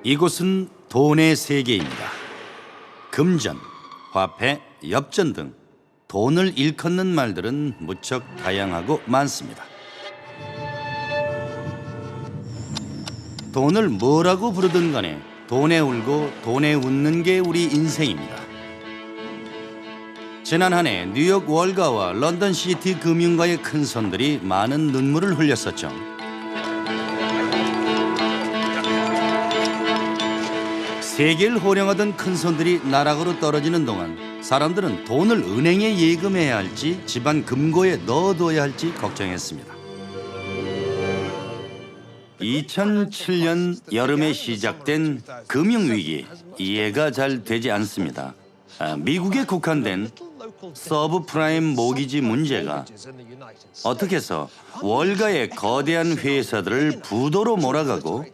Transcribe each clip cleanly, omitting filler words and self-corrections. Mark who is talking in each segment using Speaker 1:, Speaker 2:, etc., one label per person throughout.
Speaker 1: 이곳은 돈의 세계입니다. 금전, 화폐, 엽전 등 돈을 일컫는 말들은 무척 다양하고 많습니다. 돈을 뭐라고 부르든 간에 돈에 울고 돈에 웃는 게 우리 인생입니다. 지난 한 해 뉴욕 월가와 런던 시티 금융가의 큰 손들이 많은 눈물을 흘렸었죠. 세계를 호령하던 큰 손들이 나락으로 떨어지는 동안 사람들은 돈을 은행에 예금해야 할지 집안 금고에 넣어둬야 할지 걱정했습니다. 2007년 여름에 시작된 금융위기, 이해가 잘 되지 않습니다. 미국에 국한된 서브프라임 모기지 문제가 어떻게 해서 월가의 거대한 회사들을 부도로 몰아가고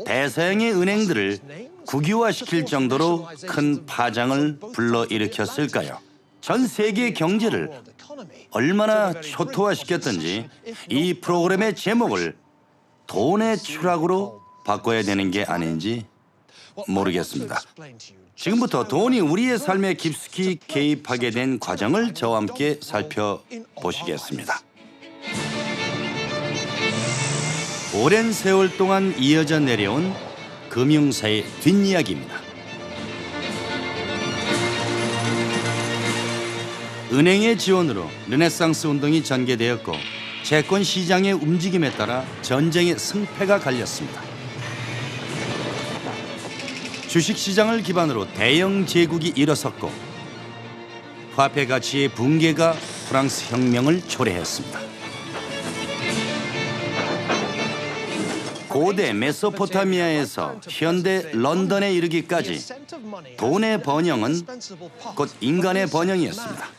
Speaker 1: 대서양의 은행들을 국유화시킬 정도로 큰 파장을 불러일으켰을까요? 전 세계 경제를 얼마나 초토화시켰던지 이 프로그램의 제목을 돈의 추락으로 바꿔야 되는 게 아닌지 모르겠습니다. 지금부터 돈이 우리의 삶에 깊숙이 개입하게 된 과정을 저와 함께 살펴보시겠습니다. 오랜 세월 동안 이어져 내려온 금융사의 뒷이야기입니다. 은행의 지원으로 르네상스 운동이 전개되었고 채권 시장의 움직임에 따라 전쟁의 승패가 갈렸습니다. 주식시장을 기반으로 대형 제국이 일어섰고 화폐 가치의 붕괴가 프랑스 혁명을 초래했습니다. 고대 메소포타미아에서 현대 런던에 이르기까지 돈의 번영은 곧 인간의 번영이었습니다.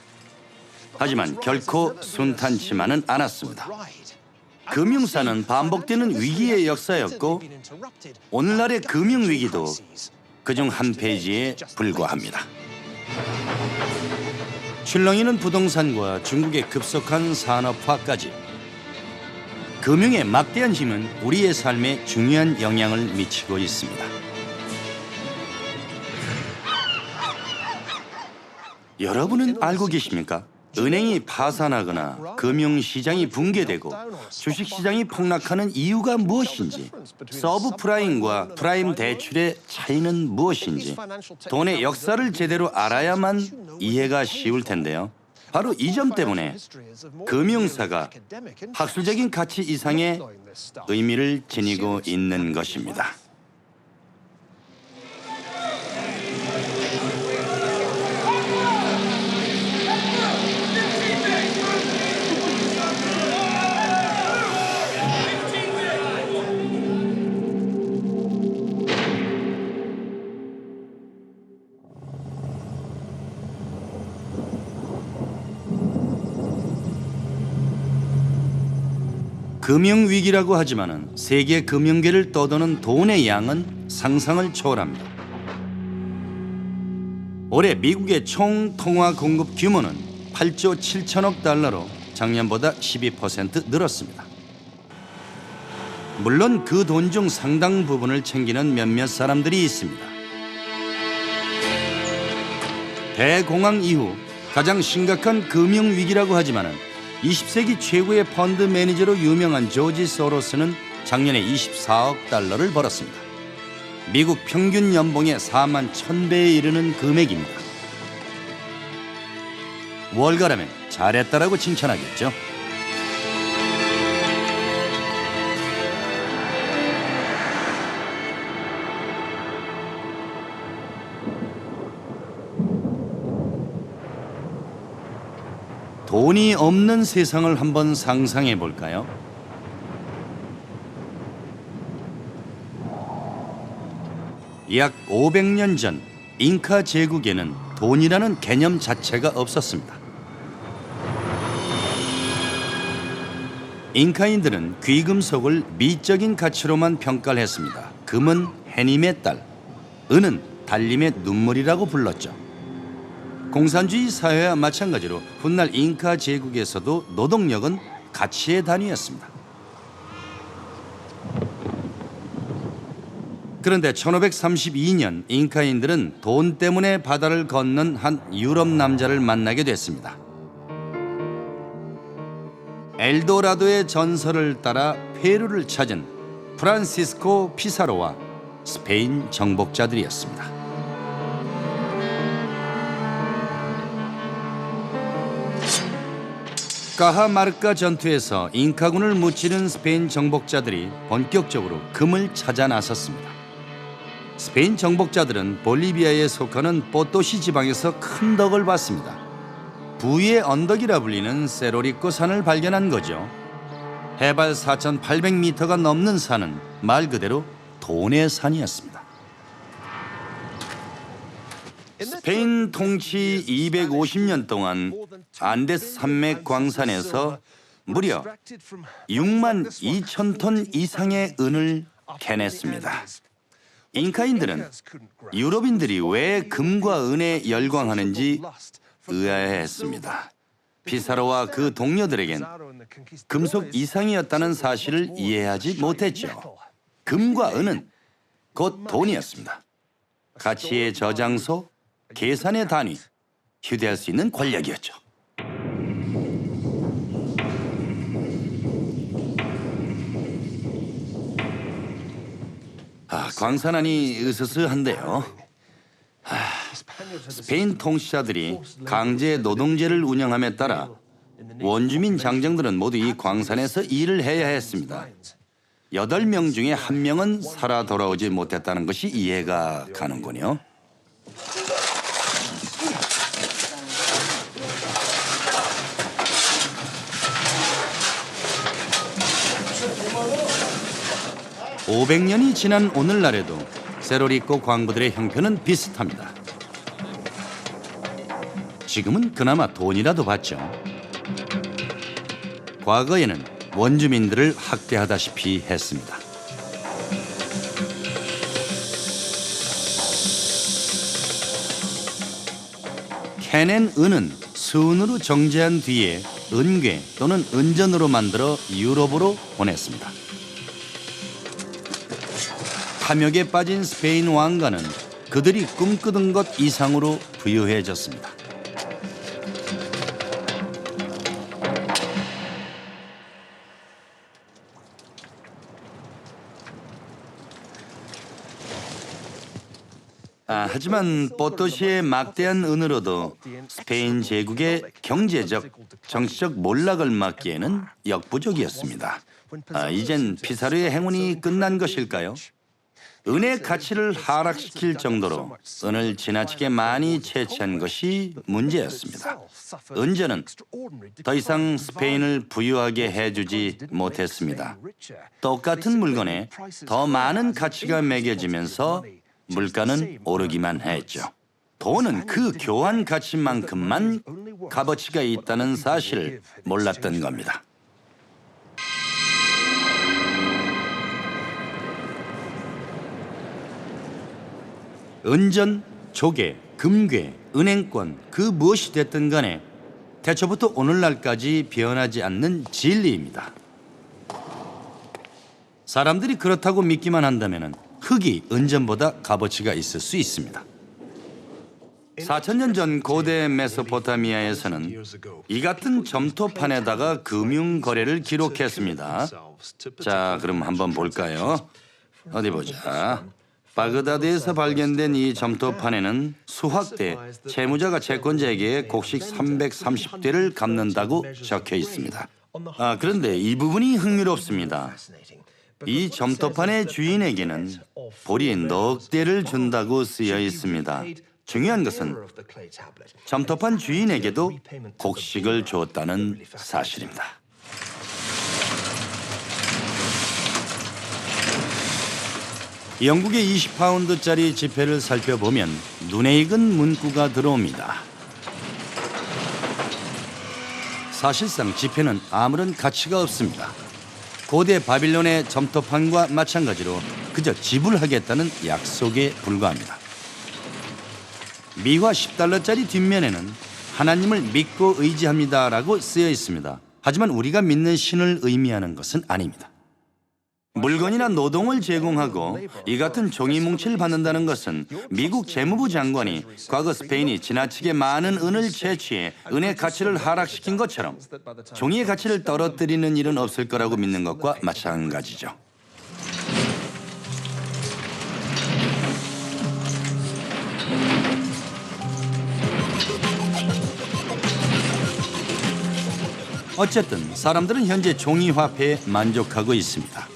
Speaker 1: 하지만 결코 순탄치만은 않았습니다. 금융사는 반복되는 위기의 역사였고 오늘날의 금융위기도 그중 한 페이지에 불과합니다. 출렁이는 부동산과 중국의 급속한 산업화까지 금융의 막대한 힘은 우리의 삶에 중요한 영향을 미치고 있습니다. 여러분은 알고 계십니까? 은행이 파산하거나 금융시장이 붕괴되고 주식시장이 폭락하는 이유가 무엇인지, 서브프라임과 프라임 대출의 차이는 무엇인지 돈의 역사를 제대로 알아야만 이해가 쉬울 텐데요. 바로 이 점 때문에 금융사가 학술적인 가치 이상의 의미를 지니고 있는 것입니다. 금융위기라고 하지만은 세계 금융계를 떠도는 돈의 양은 상상을 초월합니다. 올해 미국의 총 통화 공급 규모는 8조 7천억 달러로 작년보다 12% 늘었습니다. 물론 그 돈 중 상당 부분을 챙기는 몇몇 사람들이 있습니다. 대공황 이후 가장 심각한 금융위기라고 하지만은 20세기 최고의 펀드 매니저로 유명한 조지 소로스는 작년에 24억 달러를 벌었습니다. 미국 평균 연봉의 4만 1,000배에 이르는 금액입니다. 월가라면 잘했다라고 칭찬하겠죠. 돈이 없는 세상을 한번 상상해 볼까요? 약 500년 전 잉카 제국에는 돈이라는 개념 자체가 없었습니다. 잉카인들은 귀금속을 미적인 가치로만 평가를 했습니다. 금은 해님의 딸, 은은 달님의 눈물이라고 불렀죠. 공산주의 사회와 마찬가지로 훗날 잉카 제국에서도 노동력은 가치의 단위였습니다. 그런데 1532년 잉카인들은 돈 때문에 바다를 건넌 한 유럽 남자를 만나게 됐습니다. 엘도라도의 전설을 따라 페루를 찾은 프란시스코 피사로와 스페인 정복자들이었습니다. 까하마르카 전투에서 잉카군을 무찌른 스페인 정복자들이 본격적으로 금을 찾아 나섰습니다. 스페인 정복자들은 볼리비아에 속하는 포토시 지방에서 큰 덕을 봤습니다. 부의 언덕이라 불리는 세로리코 산을 발견한 거죠. 해발 4,800m가 넘는 산은 말 그대로 돈의 산이었습니다. 스페인 통치 250년 동안 안데스 산맥 광산에서 무려 6만 2천 톤 이상의 은을 캐냈습니다. 잉카인들은 유럽인들이 왜 금과 은에 열광하는지 의아해했습니다. 피사로와 그 동료들에겐 금속 이상이었다는 사실을 이해하지 못했죠. 금과 은은 곧 돈이었습니다. 가치의 저장소, 계산의 단위, 휴대할 수 있는 권력이었죠. 광산안이 으스스한데요. 스페인 통치자들이 강제 노동제를 운영함에 따라 원주민 장정들은 모두 이 광산에서 일을 해야 했습니다. 8명 중에 1명은 살아 돌아오지 못했다는 것이 이해가 가는군요. (500년이) 지난 오늘날에도 세로리코 광부들의 형편은 비슷합니다. 지금은 그나마 돈이라도 받죠. 과거에는 원주민들을 학대하다시피 했습니다. 캐낸 은은 순으로 정제한 뒤에 은괴 또는 은전으로 만들어 유럽으로 보냈습니다. 탐욕에 빠진 스페인 왕가는 그들이 꿈꾸던 것 이상으로 부유해졌습니다. 하지만 포토시의 막대한 은으로도 스페인 제국의 경제적, 정치적 몰락을 막기에는 역부족이었습니다. 이젠 피사르의 행운이 끝난 것일까요? 은의 가치를 하락시킬 정도로 은을 지나치게 많이 채취한 것이 문제였습니다. 은전은 더 이상 스페인을 부유하게 해주지 못했습니다. 똑같은 물건에 더 많은 가치가 매겨지면서 물가는 오르기만 했죠. 돈은 그 교환 가치만큼만 값어치가 있다는 사실을 몰랐던 겁니다. 은전, 조개, 금괴, 은행권 그 무엇이 됐든 간에 태초부터 오늘날까지 변하지 않는 진리입니다. 사람들이 그렇다고 믿기만 한다면 흙이 은전보다 값어치가 있을 수 있습니다. 4,000년 전 고대 메소포타미아에서는 이 같은 점토판에다가 금융 거래를 기록했습니다. 자, 그럼 한번 볼까요? 어디 보자. 바그다드에서 발견된 이 점토판에는 수확 때 채무자가 채권자에게 곡식 330대를 갚는다고 적혀 있습니다. 그런데 이 부분이 흥미롭습니다. 이 점토판의 주인에게는 보리 넉 대를 준다고 쓰여 있습니다. 중요한 것은 점토판 주인에게도 곡식을 줬다는 사실입니다. 영국의 20파운드짜리 지폐를 살펴보면 눈에 익은 문구가 들어옵니다. 사실상 지폐는 아무런 가치가 없습니다. 고대 바빌론의 점토판과 마찬가지로 그저 지불하겠다는 약속에 불과합니다. 미화 10달러짜리 뒷면에는 하나님을 믿고 의지합니다라고 쓰여 있습니다. 하지만 우리가 믿는 신을 의미하는 것은 아닙니다. 물건이나 노동을 제공하고 이 같은 종이 뭉치를 받는다는 것은 미국 재무부 장관이 과거 스페인이 지나치게 많은 은을 채취해 은의 가치를 하락시킨 것처럼 종이의 가치를 떨어뜨리는 일은 없을 거라고 믿는 것과 마찬가지죠. 어쨌든 사람들은 현재 종이 화폐에 만족하고 있습니다.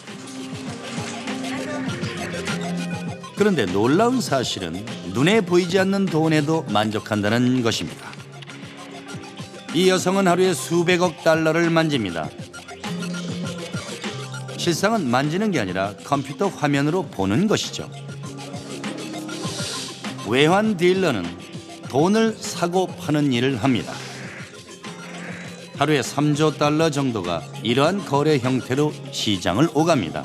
Speaker 1: 그런데 놀라운 사실은 눈에 보이지 않는 돈에도 만족한다는 것입니다. 이 여성은 하루에 수백억 달러를 만집니다. 실상은 만지는 게 아니라 컴퓨터 화면으로 보는 것이죠. 외환 딜러는 돈을 사고 파는 일을 합니다. 하루에 3조 달러 정도가 이러한 거래 형태로 시장을 오갑니다.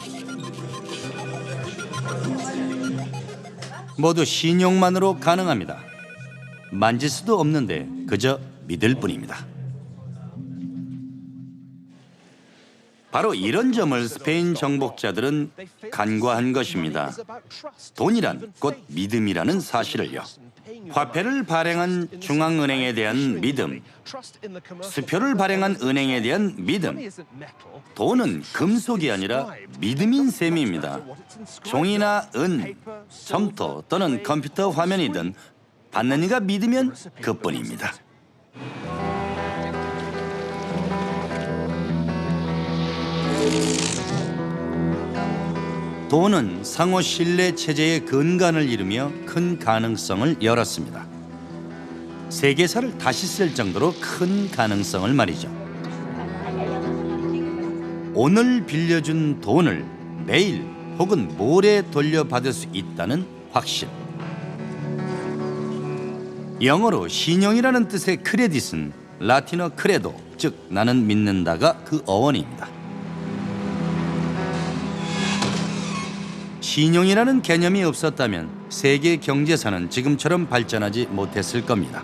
Speaker 1: 모두 신용만으로 가능합니다. 만질 수도 없는데 그저 믿을 뿐입니다. 바로 이런 점을 스페인 정복자들은 간과한 것입니다. 돈이란 곧 믿음이라는 사실을요. 화폐를 발행한 중앙은행에 대한 믿음, 수표를 발행한 은행에 대한 믿음, 돈은 금속이 아니라 믿음인 셈입니다. 종이나 은, 점토 또는 컴퓨터 화면이든 받는 이가 믿으면 그뿐입니다. 돈은 상호 신뢰 체제의 근간을 이루며 큰 가능성을 열었습니다. 세계사를 다시 쓸 정도로 큰 가능성을 말이죠. 오늘 빌려준 돈을 내일 혹은 모레 돌려받을 수 있다는 확신. 영어로 신용이라는 뜻의 크레딧은 라틴어 크레도, 즉 나는 믿는다가 그 어원입니다. 신용이라는 개념이 없었다면 세계 경제사는 지금처럼 발전하지 못했을 겁니다.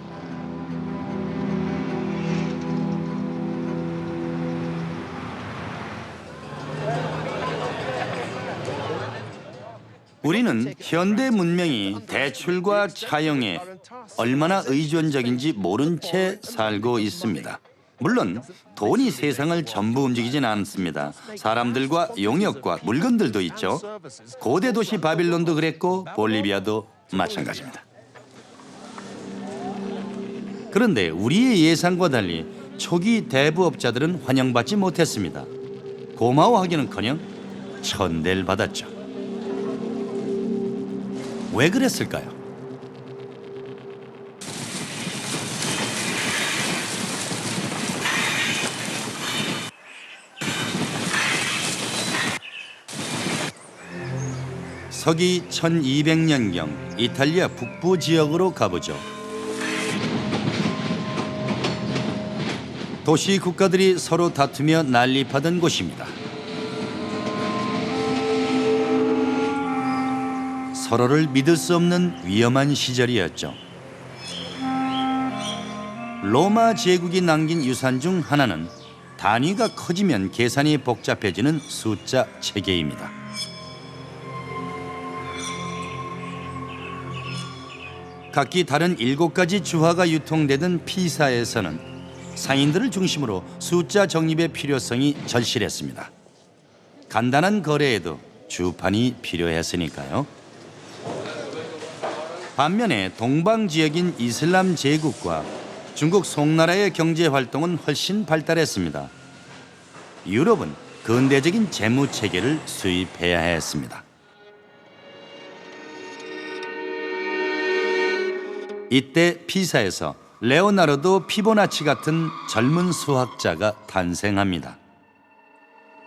Speaker 1: 우리는 현대 문명이 대출과 차용에 얼마나 의존적인지 모른 채 살고 있습니다. 물론 돈이 세상을 전부 움직이진 않습니다. 사람들과 용역과 물건들도 있죠. 고대 도시 바빌론도 그랬고 볼리비아도 마찬가지입니다. 그런데 우리의 예상과 달리 초기 대부업자들은 환영받지 못했습니다. 고마워하기는커녕 천대를 받았죠. 왜 그랬을까요? 서기 1200년경 이탈리아 북부 지역으로 가보죠. 도시 국가들이 서로 다투며 난립하던 곳입니다. 서로를 믿을 수 없는 위험한 시절이었죠. 로마 제국이 남긴 유산 중 하나는 단위가 커지면 계산이 복잡해지는 숫자 체계입니다. 각기 다른 7가지 주화가 유통되던 피사에서는 상인들을 중심으로 숫자 정립의 필요성이 절실했습니다. 간단한 거래에도 주판이 필요했으니까요. 반면에 동방 지역인 이슬람 제국과 중국 송나라의 경제 활동은 훨씬 발달했습니다. 유럽은 근대적인 재무 체계를 수입해야 했습니다. 이때 피사에서 레오나르도 피보나치 같은 젊은 수학자가 탄생합니다.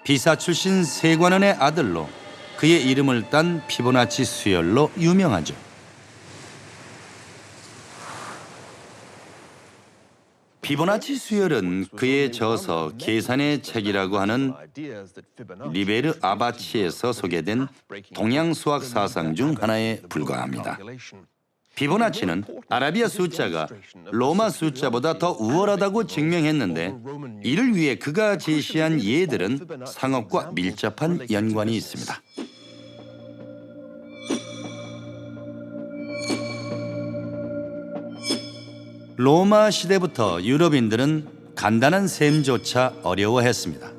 Speaker 1: 피사 출신 세관원의 아들로 그의 이름을 딴 피보나치 수열로 유명하죠. 피보나치 수열은 그의 저서 계산의 책이라고 하는 리베르 아바치에서 소개된 동양 수학 사상 중 하나에 불과합니다. 피보나치는 아라비아 숫자가 로마 숫자보다 더 우월하다고 증명했는데 이를 위해 그가 제시한 예들은 상업과 밀접한 연관이 있습니다. 로마 시대부터 유럽인들은 간단한 셈조차 어려워했습니다.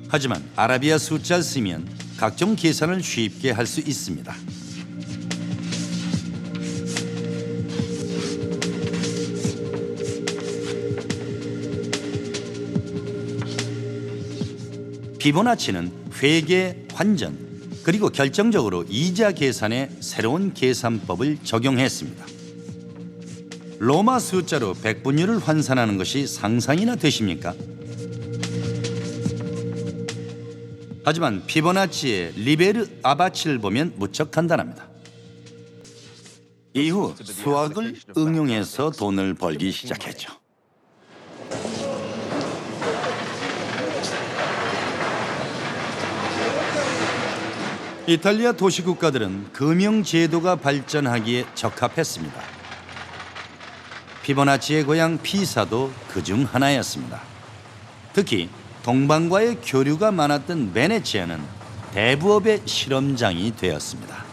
Speaker 1: 하지만 아라비아 숫자를 쓰면 각종 계산을 쉽게 할 수 있습니다. 피보나치는 회계, 환전, 그리고 결정적으로 이자 계산에 새로운 계산법을 적용했습니다. 로마 숫자로 백분율을 환산하는 것이 상상이나 되십니까? 하지만 피보나치의 리베르 아바치를 보면 무척 간단합니다. 이후 수학을 응용해서 돈을 벌기 시작했죠. 이탈리아 도시국가들은 금융제도가 발전하기에 적합했습니다. 피보나치의 고향 피사도 그중 하나였습니다. 특히 동방과의 교류가 많았던 베네치아는 대부업의 실험장이 되었습니다.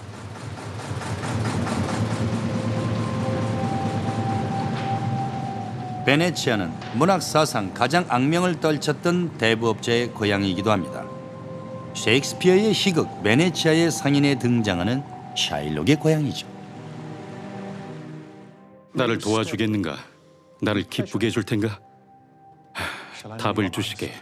Speaker 1: 베네치아는 문학 사상 가장 악명을 떨쳤던 대부업자의 고향이기도 합니다. 셰익스피어의 희극 베네치아의 상인에 등장하는 샤일록의 고향이죠.
Speaker 2: 나를 도와주겠는가? 나를 기쁘게 해줄 텐가? 답을 주시게.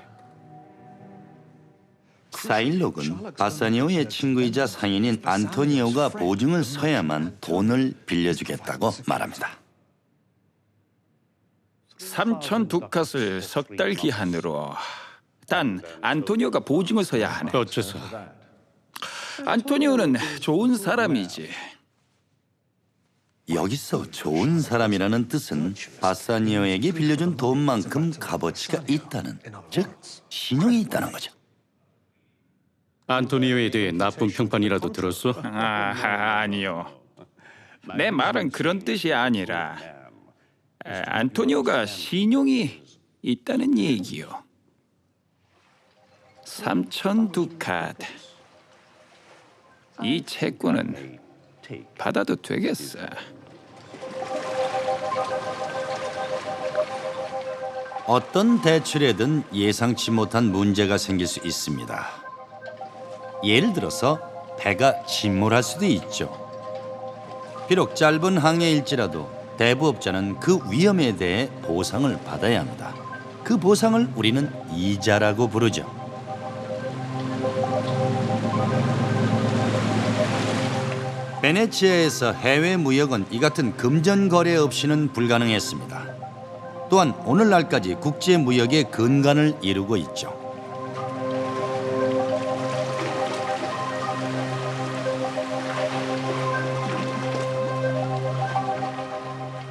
Speaker 1: 샤일록은 바사니오의 친구이자 상인인 안토니오가 보증을 서야만 돈을 빌려주겠다고 말합니다.
Speaker 3: 3,000 두카스를 석 달 기한으로. 단 안토니오가 보증을 서야 하네.
Speaker 2: 어째서?
Speaker 3: 안토니오는 좋은 사람이지.
Speaker 1: 여기서 좋은 사람이라는 뜻은 바사니오에게 빌려준 돈만큼 값어치가 있다는, 즉 신용이 있다는 거죠.
Speaker 2: 안토니오에 대해 나쁜 평판이라도 들었어?
Speaker 3: 아니요. 내 말은 그런 뜻이 아니라 안토니오가 신용이 있다는 얘기요. 3,000 두카트. 이 채권은 받아도 되겠어.
Speaker 1: 어떤 대출에든 예상치 못한 문제가 생길 수 있습니다. 예를 들어서 배가 침몰할 수도 있죠. 비록 짧은 항해일지라도 대부업자는 그 위험에 대해 보상을 받아야 합니다. 그 보상을 우리는 이자라고 부르죠. 베네치아에서 해외 무역은 이 같은 금전 거래 없이는 불가능했습니다. 또한 오늘날까지 국제 무역의 근간을 이루고 있죠.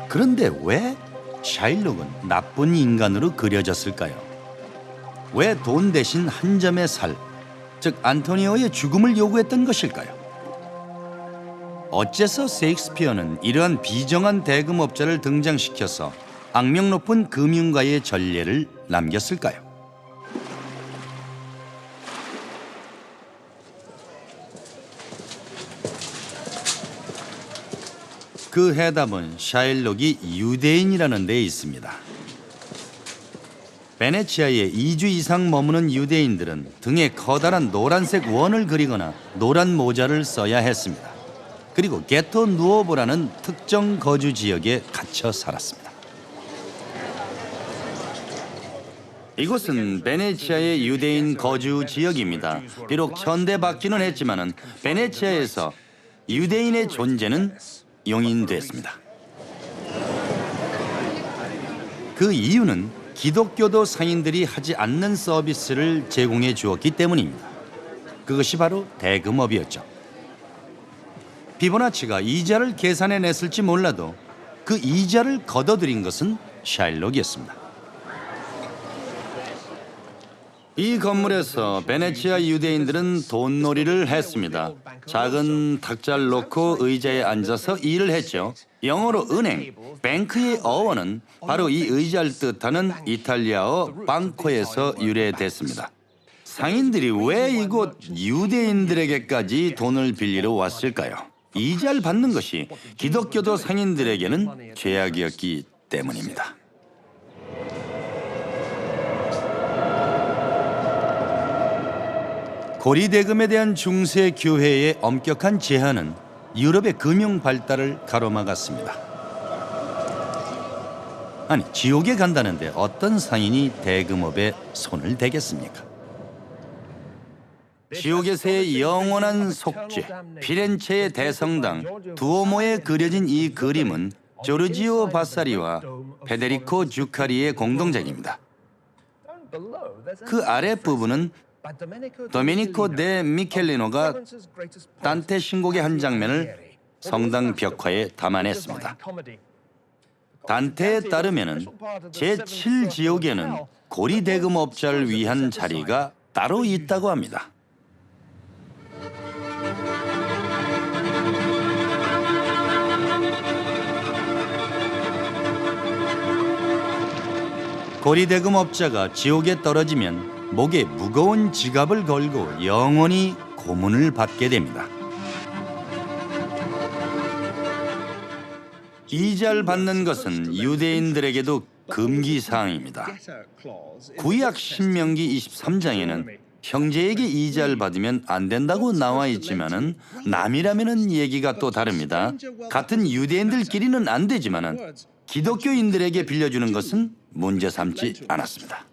Speaker 1: 그런데 왜 샤일록은 나쁜 인간으로 그려졌을까요? 왜 돈 대신 한 점의 살, 즉 안토니오의 죽음을 요구했던 것일까요? 어째서 셰익스피어는 이러한 비정한 대금업자를 등장시켜서 악명 높은 금융가의 전례를 남겼을까요? 그 해답은 샤일록이 유대인이라는 데 있습니다. 베네치아에 2주 이상 머무는 유대인들은 등에 커다란 노란색 원을 그리거나 노란 모자를 써야 했습니다. 그리고 게토 누오보라는 특정 거주 지역에 갇혀 살았습니다. 이곳은 베네치아의 유대인 거주 지역입니다. 비록 천대받기는 했지만은 베네치아에서 유대인의 존재는 용인됐습니다. 그 이유는 기독교도 상인들이 하지 않는 서비스를 제공해 주었기 때문입니다. 그것이 바로 대금업이었죠. 피보나치가 이자를 계산해냈을지 몰라도 그 이자를 걷어들인 것은 샤일록이었습니다. 이 건물에서 베네치아 유대인들은 돈놀이를 했습니다. 작은 탁자를 놓고 의자에 앉아서 일을 했죠. 영어로 은행, 뱅크의 어원은 바로 이 의자를 뜻하는 이탈리아어 방코에서 유래됐습니다. 상인들이 왜 이곳 유대인들에게까지 돈을 빌리러 왔을까요? 이자를 받는 것이 기독교도 상인들에게는 죄악이었기 때문입니다. 고리대금에 대한 중세 교회의 엄격한 제한은 유럽의 금융 발달을 가로막았습니다. 아니, 지옥에 간다는데 어떤 상인이 대금업에 손을 대겠습니까? 지옥에서의 영원한 속죄, 피렌체의 대성당 두오모에 그려진 이 그림은 조르지오 바사리와 페데리코 주카리의 공동작입니다. 그 아랫부분은 도메니코 데 미켈리노가 단테 신곡의 한 장면을 성당 벽화에 담아냈습니다. 단테에 따르면 제7지옥에는 고리대금업자를 위한 자리가 따로 있다고 합니다. 고리대금업자가 지옥에 떨어지면 목에 무거운 지갑을 걸고 영원히 고문을 받게 됩니다. 이자를 받는 것은 유대인들에게도 금기사항입니다. 구약 신명기 23장에는 형제에게 이자를 받으면 안 된다고 나와 있지만은 남이라면은 얘기가 또 다릅니다. 같은 유대인들끼리는 안 되지만은 기독교인들에게 빌려주는 것은 문제 삼지 않았습니다.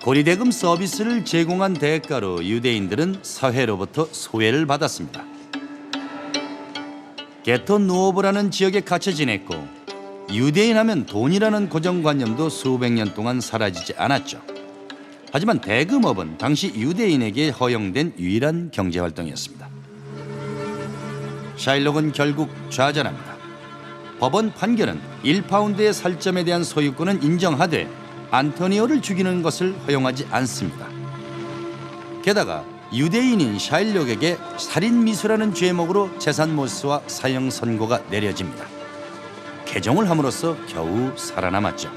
Speaker 1: 고리대금 서비스를 제공한 대가로 유대인들은 사회로부터 소외를 받았습니다. 게토 누오브라는 지역에 갇혀 지냈고 유대인 하면 돈이라는 고정관념도 수백 년 동안 사라지지 않았죠. 하지만 대금업은 당시 유대인에게 허용된 유일한 경제활동이었습니다. 샤일록은 결국 좌절합니다. 법원 판결은 1파운드의 살점에 대한 소유권은 인정하되 안토니오를 죽이는 것을 허용하지 않습니다. 게다가 유대인인 샤일록에게 살인미수라는 죄목으로 재산몰수와 사형 선고가 내려집니다. 개종을 함으로써 겨우 살아남았죠.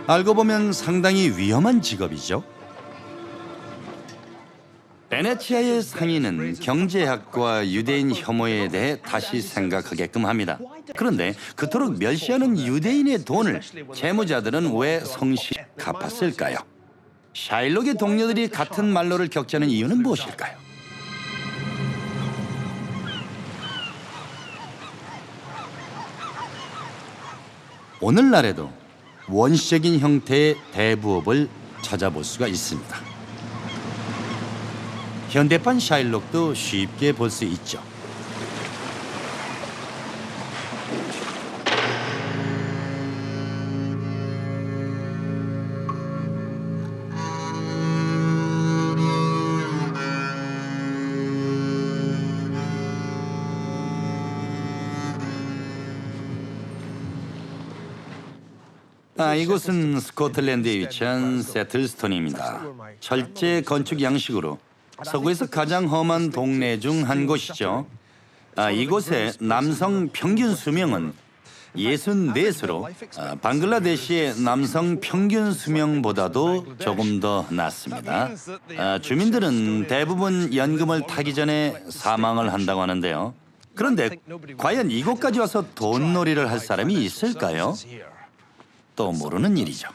Speaker 1: 알고 보면 상당히 위험한 직업이죠. 베네치아의 상인은 경제학과 유대인 혐오에 대해 다시 생각하게끔 합니다. 그런데 그토록 멸시하는 유대인의 돈을 채무자들은 왜 성실히 갚았을까요? 샤일록의 동료들이 같은 말로를 겪자는 이유는 무엇일까요? 오늘날에도 원시적인 형태의 대부업을 찾아볼 수가 있습니다. 현대판 샤일록도 쉽게 볼 수 있죠. 이곳은 스코틀랜드에 위치한 세틀스톤입니다. 철제 건축 양식으로 서구에서 가장 험한 동네 중 한 곳이죠. 이곳의 남성 평균 수명은 64세로 방글라데시의 남성 평균 수명보다도 조금 더 낮습니다. 주민들은 대부분 연금을 타기 전에 사망을 한다고 하는데요. 그런데 과연 이곳까지 와서 돈놀이를 할 사람이 있을까요? 또 모르는 일이죠.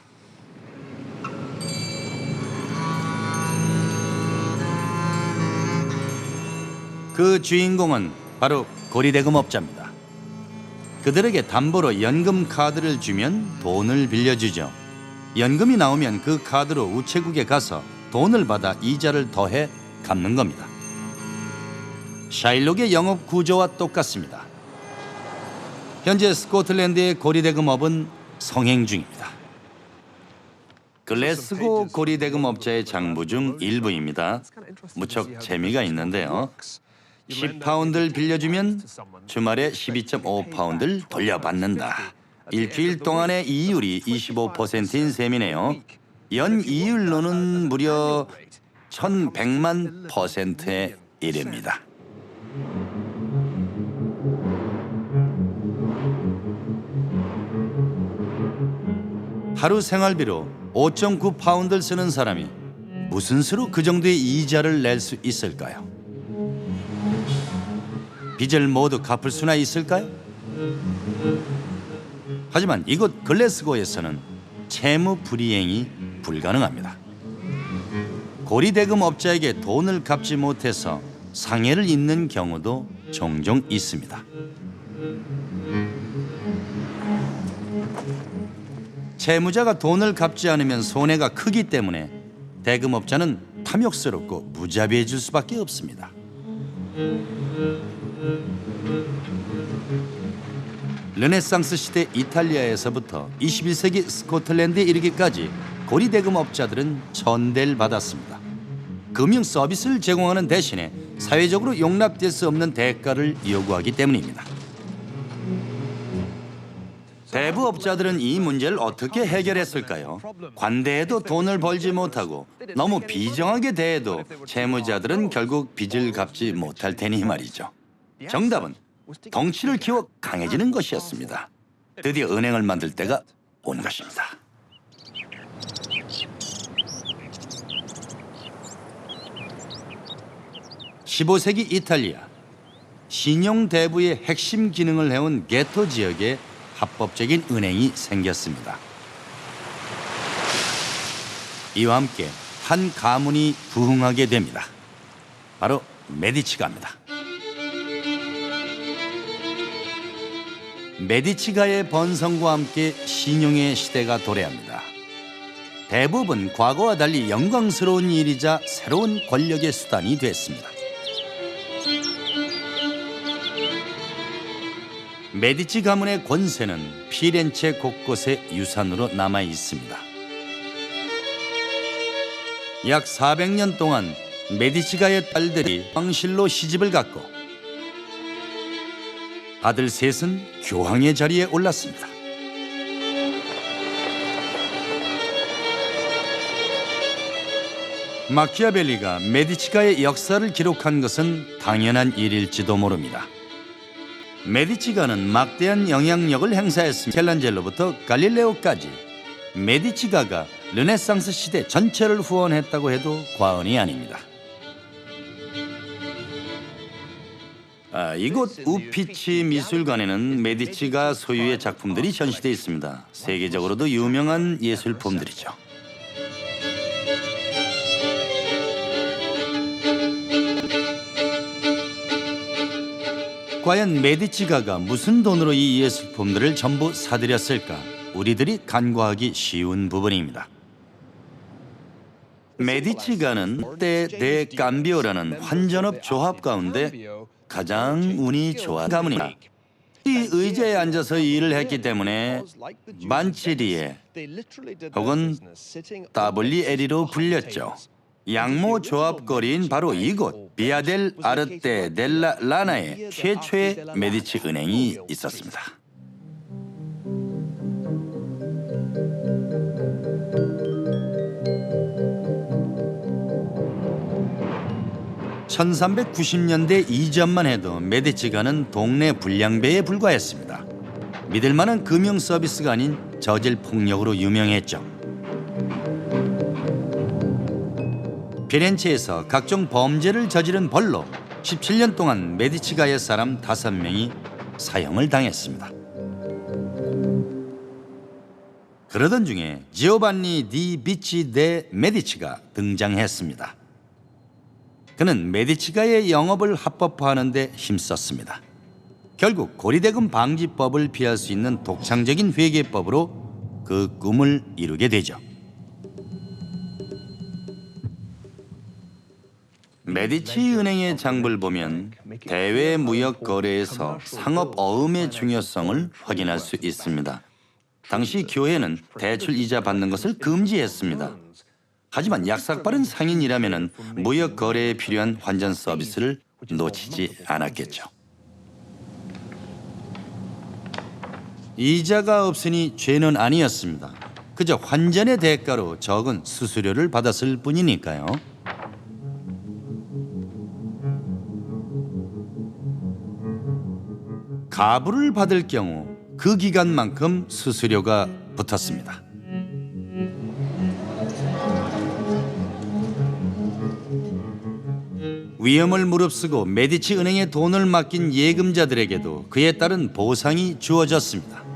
Speaker 1: 그 주인공은 바로 고리대금업자입니다. 그들에게 담보로 연금 카드를 주면 돈을 빌려주죠. 연금이 나오면 그 카드로 우체국에 가서 돈을 받아 이자를 더해 갚는 겁니다. 샤일록의 영업 구조와 똑같습니다. 현재 스코틀랜드의 고리대금업은 성행 중입니다. 글래스고 고리대금업자의 장부 중 일부입니다. 무척 재미가 있는데요. 10파운드를 빌려주면 주말에 12.5파운드를 돌려받는다. 일주일 동안의 이율이 25%인 셈이네요. 연 이율로는 무려 1100만 %에 이릅니다. 하루 생활비로 5.9 파운드를 쓰는 사람이 무슨 수로 그 정도의 이자를 낼 수 있을까요? 빚을 모두 갚을 수나 있을까요? 하지만 이곳 글래스고에서는 채무 불이행이 불가능합니다. 고리대금 업자에게 돈을 갚지 못해서 상해를 입는 경우도 종종 있습니다. 채무자가 돈을 갚지 않으면 손해가 크기 때문에 대금업자는 탐욕스럽고 무자비해 줄 수밖에 없습니다. 르네상스 시대 이탈리아에서부터 21세기 스코틀랜드에 이르기까지 고리대금업자들은 천대를 받았습니다. 금융 서비스를 제공하는 대신에 사회적으로 용납될 수 없는 대가를 요구하기 때문입니다. 대부업자들은 이 문제를 어떻게 해결했을까요? 관대해도 돈을 벌지 못하고 너무 비정하게 대해도 채무자들은 결국 빚을 갚지 못할 테니 말이죠. 정답은 덩치를 키워 강해지는 것이었습니다. 드디어 은행을 만들 때가 온 것입니다. (15세기) 이탈리아 신용 대부의 핵심 기능을 해온 게토 지역에 합법적인 은행이 생겼습니다. 이와 함께 한 가문이 부흥하게 됩니다. 바로 메디치가입니다. 메디치가의 번성과 함께 신용의 시대가 도래합니다. 대부분 과거와 달리 영광스러운 일이자 새로운 권력의 수단이 됐습니다. 메디치 가문의 권세는 피렌체 곳곳에 유산으로 남아 있습니다. 약 400년 동안 메디치가의 딸들이 왕실로 시집을 갔고 아들 셋은 교황의 자리에 올랐습니다. 마키아벨리가 메디치가의 역사를 기록한 것은 당연한 일일지도 모릅니다. 메디치가는 막대한 영향력을 행사했으며 켈란젤로부터 갈릴레오까지 메디치가가 르네상스 시대 전체를 후원했다고 해도 과언이 아닙니다. 이곳 우피치 미술관에는 메디치가 소유의 작품들이 전시되어 있습니다. 세계적으로도 유명한 예술품들이죠. 과연 메디치가가 무슨 돈으로 이 예술품들을 전부 사들였을까? 우리들이 간과하기 쉬운 부분입니다. 메디치가는 때 데 깜비오라는 환전업 조합 가운데 가장 운이 좋은 가문이다. 이 의자에 앉아서 일을 했기 때문에 만치리에 혹은 따블리에리로 불렸죠. 양모 조합거리인 바로 이곳 비아델 아르테 델라 라나에 최초의 메디치 은행이 있었습니다. (1390년대) 이전만 해도 메디치가는 동네 불량배에 불과했습니다. 믿을 만한 금융 서비스가 아닌 저질 폭력으로 유명했죠. 피렌체에서 각종 범죄를 저지른 벌로 17년 동안 메디치가의 사람 5명이 사형을 당했습니다. 그러던 중에 지오반니 디 비치 데 메디치가 등장했습니다. 그는 메디치가의 영업을 합법화하는 데 힘썼습니다. 결국 고리대금 방지법을 피할 수 있는 독창적인 회계법으로 그 꿈을 이루게 되죠. 메디치 은행의 장부를 보면 대외 무역 거래에서 상업 어음의 중요성을 확인할 수 있습니다. 당시 교회는 대출 이자 받는 것을 금지했습니다. 하지만 약삭빠른 상인이라면 무역 거래에 필요한 환전 서비스를 놓치지 않았겠죠. 이자가 없으니 죄는 아니었습니다. 그저 환전의 대가로 적은 수수료를 받았을 뿐이니까요. 가부를 받을 경우 그 기간만큼 수수료가 붙었습니다. 위험을 무릅쓰고 메디치 은행에 돈을 맡긴 예금자들에게도 그에 따른 보상이 주어졌습니다.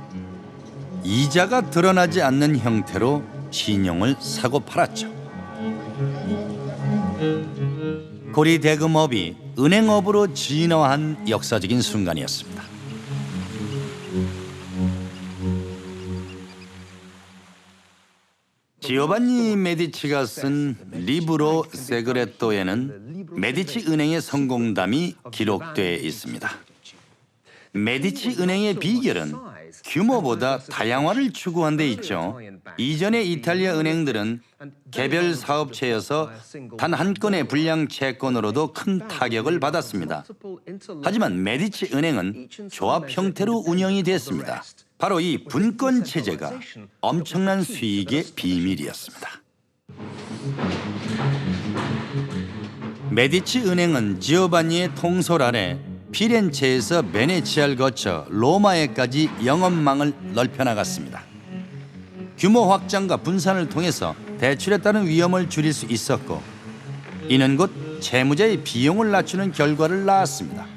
Speaker 1: 이자가 드러나지 않는 형태로 신용을 사고 팔았죠. 고리 대금업이 은행업으로 진화한 역사적인 순간이었습니다. 지오반니 메디치가 쓴 리브로 세그레토에는 메디치 은행의 성공담이 기록되어 있습니다. 메디치 은행의 비결은 규모보다 다양화를 추구한 데 있죠. 이전의 이탈리아 은행들은 개별 사업체여서 단 한 건의 불량 채권으로도 큰 타격을 받았습니다. 하지만 메디치 은행은 조합 형태로 운영이 됐습니다. 바로 이 분권 체제가 엄청난 수익의 비밀이었습니다. 메디치 은행은 지오반니의 통솔 아래 피렌체에서 베네치아를 거쳐 로마에까지 영업망을 넓혀나갔습니다. 규모 확장과 분산을 통해서 대출에 따른 위험을 줄일 수 있었고, 이는 곧 채무자의 비용을 낮추는 결과를 낳았습니다.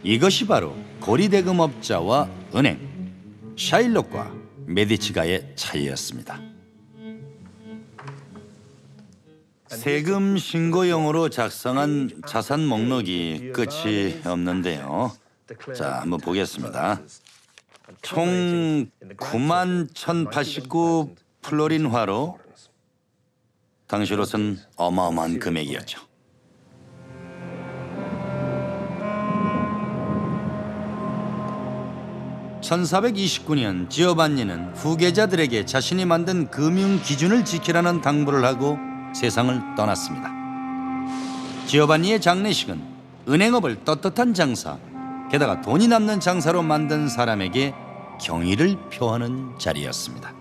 Speaker 1: 이것이 바로 고리대금업자와 은행, 샤일록과 메디치가의 차이였습니다. 세금 신고용으로 작성한 자산 목록이 끝이 없는데요. 자, 한번 보겠습니다. 총 91,089 플로린화로 당시로선 어마어마한 금액이었죠. (1429년) 지오반니는 후계자들에게 자신이 만든 금융 기준을 지키라는 당부를 하고 세상을 떠났습니다. 지오반니의 장례식은 은행업을 떳떳한 장사, 게다가 돈이 남는 장사로 만든 사람에게 경의를 표하는 자리였습니다.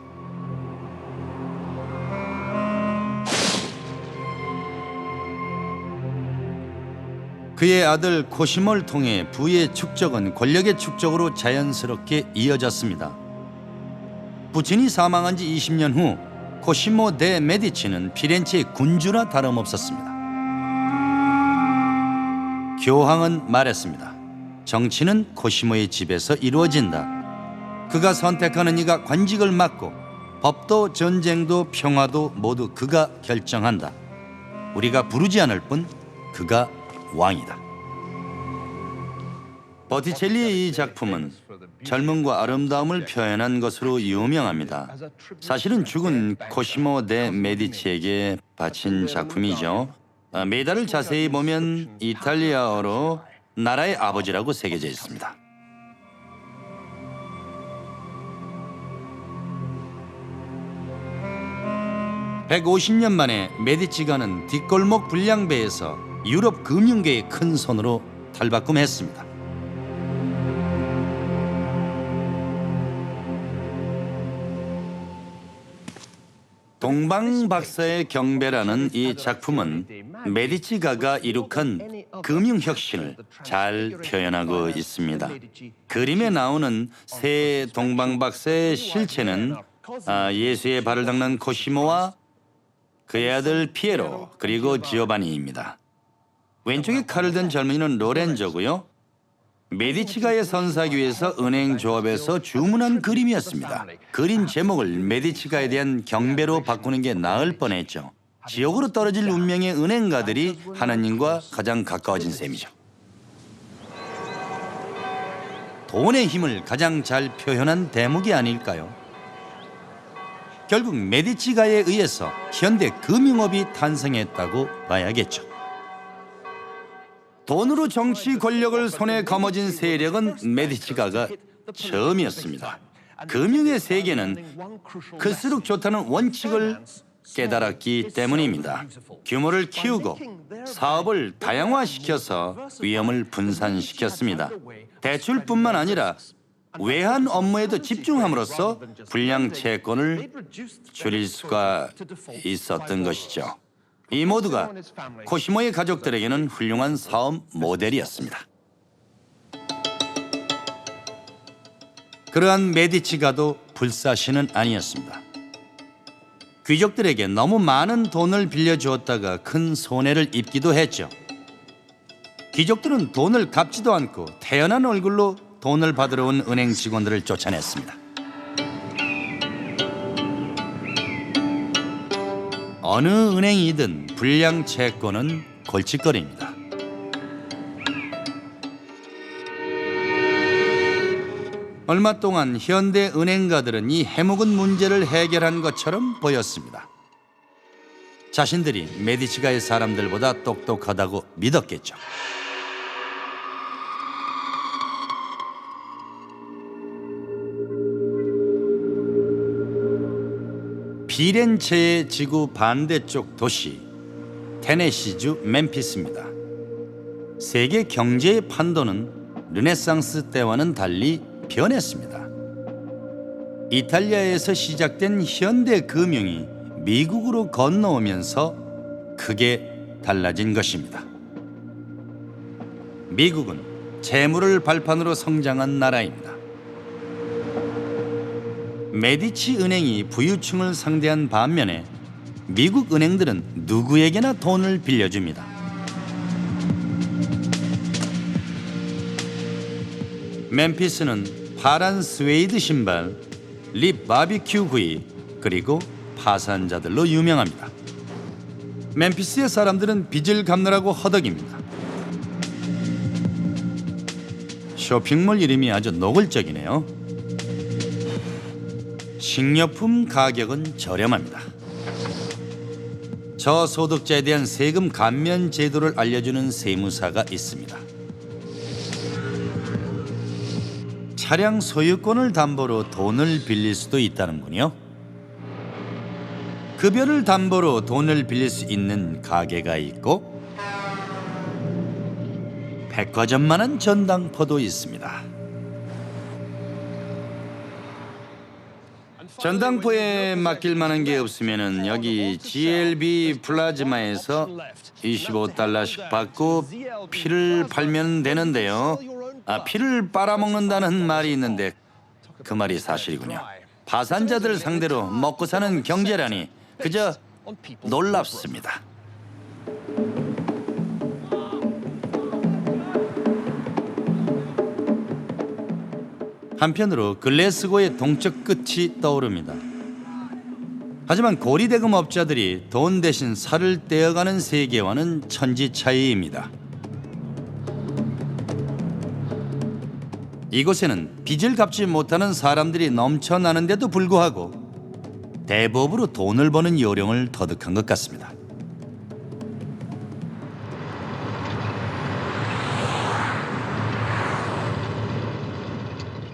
Speaker 1: 그의 아들 코시모를 통해 부의 축적은 권력의 축적으로 자연스럽게 이어졌습니다. 부친이 사망한 지 20년 후 코시모 데 메디치는 피렌체의 군주나 다름없었습니다. 교황은 말했습니다. 정치는 코시모의 집에서 이루어진다. 그가 선택하는 이가 관직을 맡고 법도 전쟁도 평화도 모두 그가 결정한다. 우리가 부르지 않을 뿐 그가 왕이다. 버티첼리의 이 작품은 젊음과 아름다움을 표현한 것으로 유명합니다. 사실은 죽은 코시모 데 메디치에게 바친 작품이죠. 메달을 자세히 보면 이탈리아어로 나라의 아버지라고 새겨져 있습니다. (150년) 만에 메디치가는 뒷골목 불량배에서 유럽 금융계의 큰 손으로 탈바꿈했습니다. 동방박사의 경배라는 이 작품은 메디치가가 이룩한 금융혁신을 잘 표현하고 있습니다. 그림에 나오는 세 동방박사의 실체는 예수의 발을 닦는 코시모와 그의 아들 피에로 그리고 지오바니입니다. 왼쪽에 칼을 든 젊은이는 로렌조고요. 메디치가의 선사하기 위해서 은행 조합에서 주문한 그림이었습니다. 그림 제목을 메디치가에 대한 경배로 바꾸는 게 나을 뻔했죠. 지옥으로 떨어질 운명의 은행가들이 하나님과 가장 가까워진 셈이죠. 돈의 힘을 가장 잘 표현한 대목이 아닐까요? 결국 메디치가에 의해서 현대 금융업이 탄생했다고 봐야겠죠. 돈으로 정치 권력을 손에 거머쥔 세력은 메디치가가 처음이었습니다. 금융의 세계는 클수록 좋다는 원칙을 깨달았기 때문입니다. 규모를 키우고 사업을 다양화시켜서 위험을 분산시켰습니다. 대출뿐만 아니라 외환 업무에도 집중함으로써 불량 채권을 줄일 수가 있었던 것이죠. 이 모두가 코시모의 가족들에게는 훌륭한 사업 모델이었습니다. 그러한 메디치가도 불사신은 아니었습니다. 귀족들에게 너무 많은 돈을 빌려주었다가 큰 손해를 입기도 했죠. 귀족들은 돈을 갚지도 않고 태연한 얼굴로 돈을 받으러 온 은행 직원들을 쫓아냈습니다. 어느 은행이든 불량 채권은 골칫거리입니다. 얼마 동안 현대 은행가들은 이 해묵은 문제를 해결한 것처럼 보였습니다. 자신들이 메디치가의 사람들보다 똑똑하다고 믿었겠죠. 피렌체의 지구 반대쪽 도시 테네시주 멤피스입니다. 세계 경제의 판도는 르네상스 때와는 달리 변했습니다. 이탈리아에서 시작된 현대 금융이 미국으로 건너오면서 크게 달라진 것입니다. 미국은 재물을 발판으로 성장한 나라입니다. 메디치 은행이 부유층을 상대한 반면에 미국 은행들은 누구에게나 돈을 빌려줍니다. 멤피스는 파란 스웨이드 신발, 립 바비큐 구이, 그리고 파산자들로 유명합니다. 멤피스의 사람들은 빚을 갚느라고 허덕입니다. 쇼핑몰 이름이 아주 노골적이네요. 식료품 가격은 저렴합니다. 저소득자에 대한 세금 감면 제도를 알려주는 세무사가 있습니다. 차량 소유권을 담보로 돈을 빌릴 수도 있다는군요. 급여를 담보로 돈을 빌릴 수 있는 가게가 있고 백화점만한 전당포도 있습니다. 전당포에 맡길 만한 게 없으면은 여기 GLB 플라즈마에서 25달러씩 받고 피를 팔면 되는데요. 피를 빨아먹는다는 말이 있는데 그 말이 사실이군요. 파산자들 상대로 먹고 사는 경제라니 그저 놀랍습니다. 한편으로 글래스고의 동쪽 끝이 떠오릅니다. 하지만 고리대금 업자들이 돈 대신 살을 떼어가는 세계와는 천지 차이입니다. 이곳에는 빚을 갚지 못하는 사람들이 넘쳐나는데도 불구하고 대법으로 돈을 버는 요령을 터득한 것 같습니다.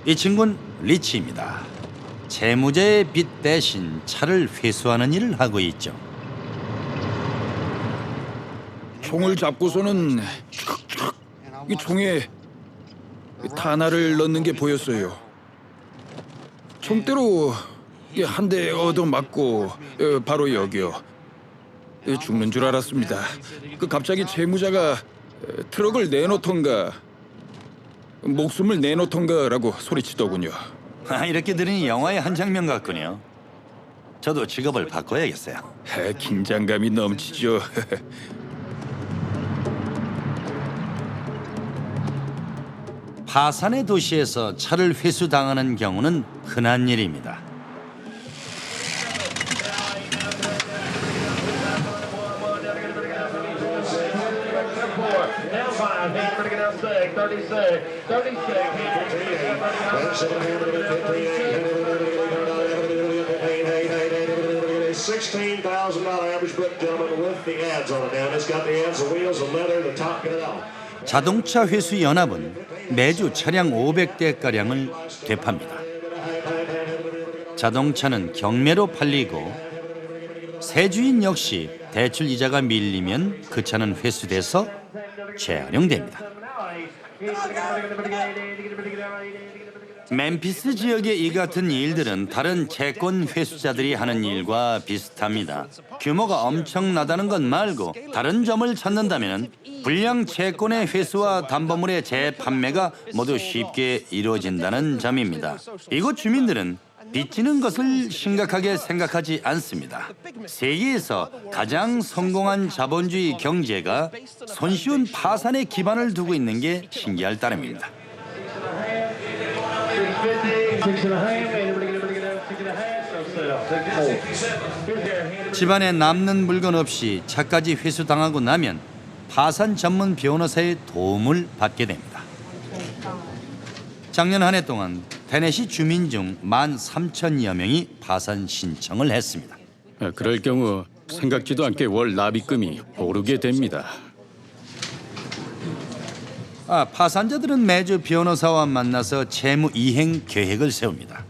Speaker 1: 이 친구는 리치입니다. 채무자의 빚 대신 차를 회수하는 일을 하고 있죠.
Speaker 3: 총을 잡고서는 이 총에 탄화를 넣는 게 보였어요. 총대로 한 대 얻어맞고 바로 여기요. 죽는 줄 알았습니다. 갑자기 채무자가 트럭을 내놓던가 목숨을 내놓던가라고 소리치더군요.
Speaker 1: 이렇게 들으니 영화의 한 장면 같군요. 저도 직업을 바꿔야겠어요.
Speaker 3: 긴장감이 넘치죠.
Speaker 1: 파산의 도시에서 차를 회수당하는 경우는 흔한 일입니다.
Speaker 4: $16,000 average book, gentlemen, with the ads on it now. It's got the ads, the wheels, the leather, the top, get it all.
Speaker 1: 자동차 회수 연합은 매주 차량 500대가량을 되팝니다. 자동차는 경매로 팔리고 세주인 역시 대출 이자가 밀리면 그 차는 회수돼서 재활용됩니다. 멤피스 지역의 이 같은 일들은 다른 채권 회수자들이 하는 일과 비슷합니다. 규모가 엄청나다는 것 말고 다른 점을 찾는다면 불량 채권의 회수와 담보물의 재판매가 모두 쉽게 이루어진다는 점입니다. 이곳 주민들은 빚지는 것을 심각하게 생각하지 않습니다. 세계에서 가장 성공한 자본주의 경제가 손쉬운 파산에 기반을 두고 있는 게 신기할 따름입니다. 집안에 남는 물건 없이 차까지 회수당하고 나면 파산 전문 변호사의 도움을 받게 됩니다. 작년 한 해 동안 테네시 주민 중 13,000여 명이 파산 신청을 했습니다.
Speaker 2: 그럴 경우 생각지도 않게 월 납입금이 오르게 됩니다.
Speaker 1: 파산자들은 매주 변호사와 만나서 채무 이행 계획을 세웁니다.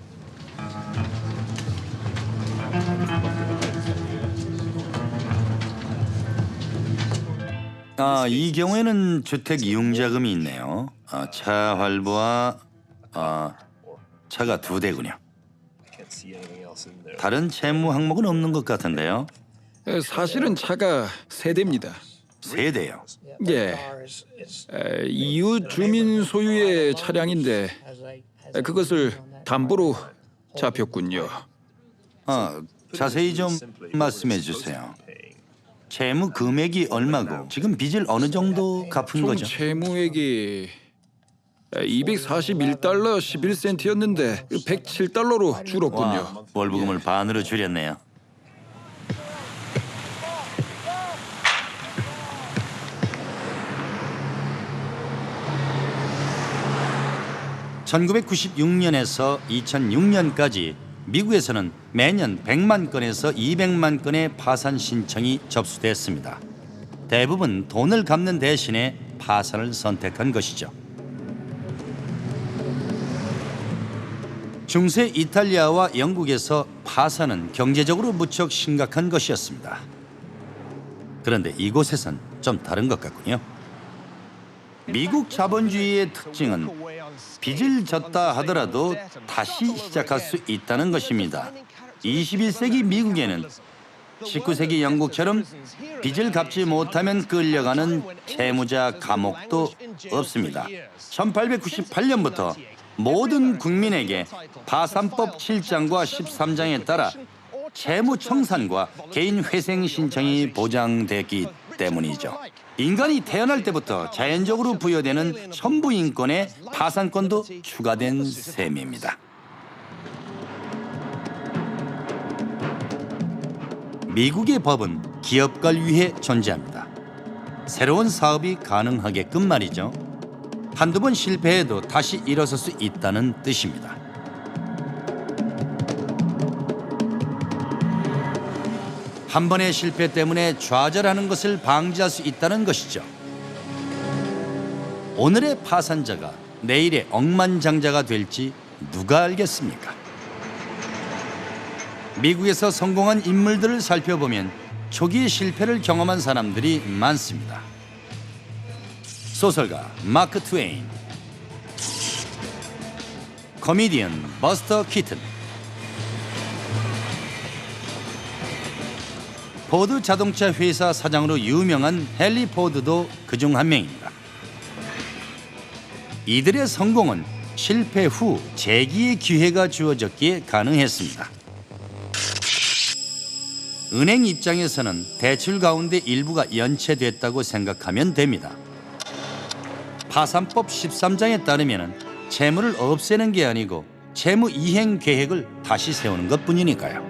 Speaker 1: 이 경우에는 주택 이용자금이 있네요. 차 할부와 차가 2대군요. 다른 채무 항목은 없는 것 같은데요.
Speaker 3: 사실은 차가 3대입니다.
Speaker 1: 3대요.
Speaker 3: 예, 이웃 주민 소유의 차량인데 그것을 담보로 잡혔군요.
Speaker 1: 자세히 좀 말씀해 주세요. 채무 금액이 얼마고 지금 빚을 어느 정도 갚은
Speaker 3: 총
Speaker 1: 거죠?
Speaker 3: 채무액이 241달러 11센트였는데 107달러로 줄었군요.
Speaker 1: 월부금을 반으로 줄였네요. (1996년에서 2006년까지) 미국에서는 매년 100만 건에서 200만 건의 파산 신청이 접수됐습니다. 대부분 돈을 갚는 대신에 파산을 선택한 것이죠. 중세 이탈리아와 영국에서 파산은 경제적으로 무척 심각한 것이었습니다. 그런데 이곳에선 좀 다른 것 같군요. 미국 자본주의의 특징은 빚을 졌다 하더라도 다시 시작할 수 있다는 것입니다. 21세기 미국에는 19세기 영국처럼 빚을 갚지 못하면 끌려가는 채무자 감옥도 없습니다. 1898년부터 모든 국민에게 파산법 7장과 13장에 따라 채무 청산과 개인 회생 신청이 보장됐기 때문이죠. 인간이 태어날 때부터 자연적으로 부여되는 천부 인권에 파산권도 추가된 셈입니다. 미국의 법은 기업가를 위해 존재합니다. 새로운 사업이 가능하게끔 말이죠. 한두 번 실패해도 다시 일어설 수 있다는 뜻입니다. 한 번의 실패 때문에 좌절하는 것을 방지할 수 있다는 것이죠. 오늘의 파산자가 내일의 억만장자가 될지 누가 알겠습니까? 미국에서 성공한 인물들을 살펴보면 초기의 실패를 경험한 사람들이 많습니다. 소설가 마크 트웨인, 코미디언 버스터 키튼, 포드 자동차 회사 사장으로 유명한 헨리 포드도 그중 한 명입니다. 이들의 성공은 실패 후 재기의 기회가 주어졌기에 가능했습니다. 은행 입장에서는 대출 가운데 일부가 연체됐다고 생각하면 됩니다. 파산법 13장에 따르면 채무를 없애는 게 아니고 채무 이행 계획을 다시 세우는 것뿐이니까요.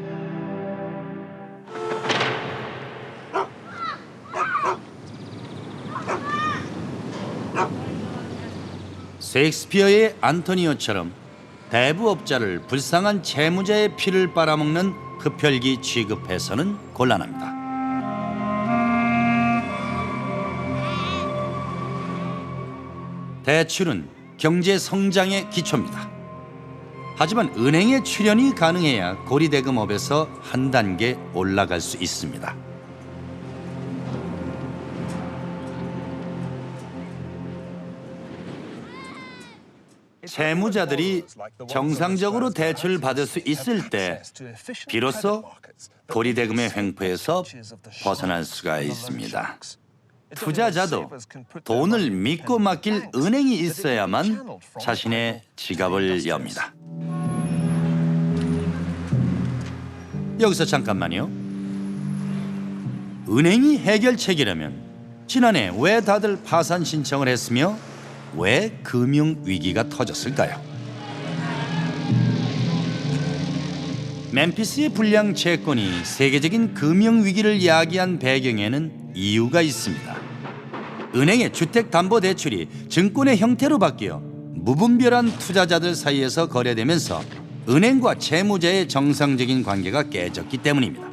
Speaker 1: 셰익스피어의 안토니오처럼 대부업자를 불쌍한 채무자의 피를 빨아먹는 흡혈귀 취급해서는 곤란합니다. 대출은 경제 성장의 기초입니다. 하지만 은행의 출연이 가능해야 고리대금업에서 한 단계 올라갈 수 있습니다. 채무자들이 정상적으로 대출을 받을 수 있을 때 비로소 고리대금의 횡포에서 벗어날 수가 있습니다. 투자자도 돈을 믿고 맡길 은행이 있어야만 자신의 지갑을 엽니다. 여기서 잠깐만요. 은행이 해결책이라면 지난해 왜 다들 파산 신청을 했으며 왜 금융위기가 터졌을까요? 멤피스의 불량 채권이 세계적인 금융위기를 야기한 배경에는 이유가 있습니다. 은행의 주택담보대출이 증권의 형태로 바뀌어 무분별한 투자자들 사이에서 거래되면서 은행과 채무자의 정상적인 관계가 깨졌기 때문입니다.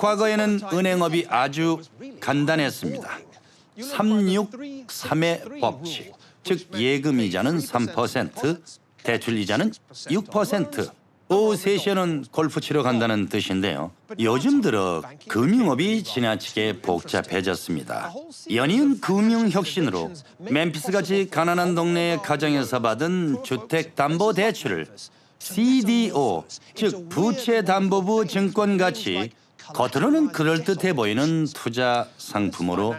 Speaker 1: 과거에는 은행업이 아주 간단했습니다. 363의 법칙, 즉 예금이자는 3%, 대출이자는 6%, 오후 3시에는 골프 치러 간다는 뜻인데요. 요즘 들어 금융업이 지나치게 복잡해졌습니다. 연이은 금융혁신으로 멤피스같이 가난한 동네의 가정에서 받은 주택담보대출을 CDO, 즉 부채담보부 증권같이 겉으로는 그럴듯해 보이는 투자 상품으로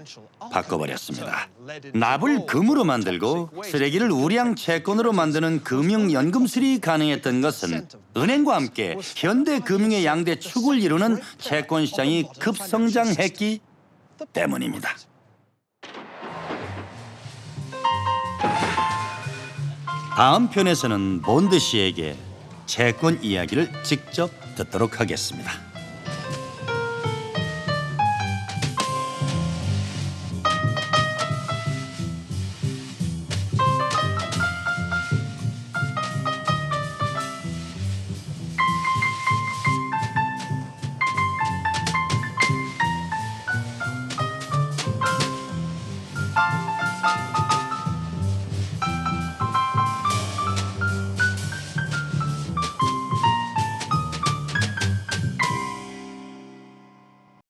Speaker 1: 바꿔버렸습니다. 납을 금으로 만들고 쓰레기를 우량 채권으로 만드는 금융연금술이 가능했던 것은 은행과 함께 현대 금융의 양대 축을 이루는 채권 시장이 급성장했기 때문입니다. 다음 편에서는 본드 씨에게 채권 이야기를 직접 듣도록 하겠습니다.